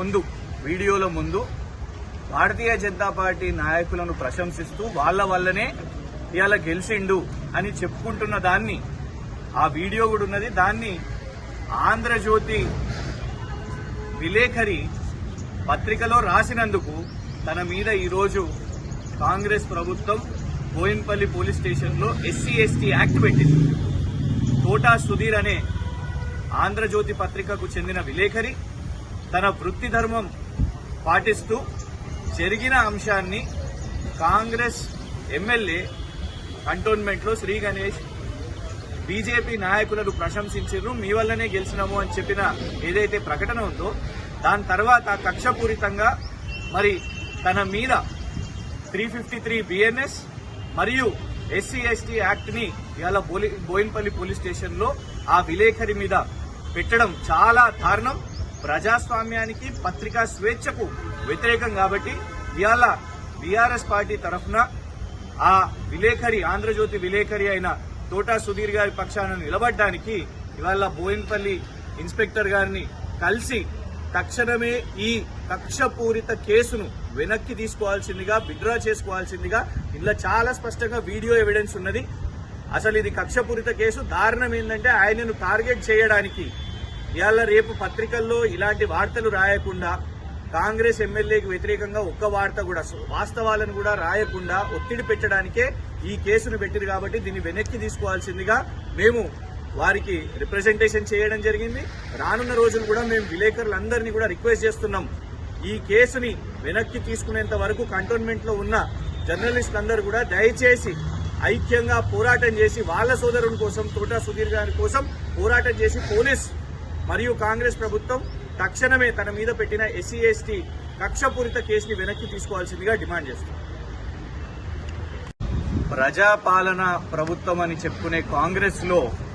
ముందు వీడియోల ముందు భారతీయ జనతా పార్టీ నాయకులను ప్రశంసిస్తూ వాళ్ళ వల్లనే ఇవాళ గెలిచిండు అని చెప్పుకుంటున్న దాన్ని, ఆ వీడియో కూడా ఉన్నది, దాన్ని ఆంధ్రజ్యోతి విలేకరి పత్రికలో రాసినందుకు తన మీద ఈరోజు కాంగ్రెస్ ప్రభుత్వం బోయిన్పల్లి పోలీస్ స్టేషన్లో SC/ST యాక్ట్ పెట్టింది. తోటా సుధీర్ అనే ఆంధ్రజ్యోతి పత్రికకు చెందిన విలేకరి తన వృత్తి ధర్మం పాటిస్తూ జరిగిన అంశాన్ని కాంగ్రెస్ ఎమ్మెల్యే కంటోన్మెంట్ లో శ్రీ గణేష్ బీజేపీ నాయకులను ప్రశంసించారు, మీ వల్లనే గెలిచినాము అని చెప్పిన ఏదైతే ప్రకటన ఉందో దాని తర్వాత కక్షపూరితంగా మరి తన మీద 353 BNS మరియు SC/ST యాక్ట్ ని ఇవాళ బోయిన్పల్లి పోలీస్ స్టేషన్ లో ఆ విలేకరి మీద పెట్టడం చాలా దారుణం. ప్రజాస్వామ్యానికి పత్రికా స్వేచ్ఛకు వ్యతిరేకం. కాబట్టి ఇవాళ బీఆర్ఎస్ పార్టీ తరఫున ఆ విలేకరి, ఆంధ్రజ్యోతి విలేకరి అయిన తోటా సుధీర్ గారి పక్షాన నిలబడడానికి ఇవాళ బోయిన్పల్లి ఇన్స్పెక్టర్ గారిని కలిసి తక్షణమే ఈ కక్షపూరిత కేసును వెనక్కి తీసుకోవాల్సిందిగా, విత్డ్రా చేసుకోవాల్సిందిగా, ఇందులో చాలా స్పష్టంగా వీడియో ఎవిడెన్స్ ఉన్నది. అసలు ఇది కక్షపూరిత కేసు. దారుణం ఏంటంటే ఆయనను టార్గెట్ చేయడానికి ఇవాళ రేపు పత్రికల్లో ఇలాంటి వార్తలు రాయకుండా, కాంగ్రెస్ ఎమ్మెల్యేకి వ్యతిరేకంగా ఒక్క వార్త కూడా, వాస్తవాలను కూడా రాయకుండా ఒత్తిడి పెట్టడానికే ఈ కేసును పెట్టింది. కాబట్టి దీన్ని వెనక్కి తీసుకోవాల్సిందిగా మేము వారికి రిప్రజెంటేషన్ చేయడం జరిగింది. రానున్న రోజులు కూడా మేము విలేకరులందరినీ కూడా రిక్వెస్ట్ చేస్తున్నాం, ఈ కేసుని వెనక్కి తీసుకునేంత వరకు కంటోన్మెంట్ లో ఉన్న జర్నలిస్టులందరూ కూడా దయచేసి ఐక్యంగా పోరాటం చేసి వాళ్ళ సోదరుని కోసం, తోటా సుధీర్ గారి కోసం పోరాటం చేసి పోలీస్ మరియు కాంగ్రెస్ ప్రభుత్వం తక్షణమే తన మీద పెట్టిన SC/ST కక్షపూరిత కేసుని వెనక్కి తీసుకోవాల్సిందిగా డిమాండ్ చేస్తుంది. ప్రజాపాలన ప్రభుత్వం అని చెప్పుకునే కాంగ్రెస్ లో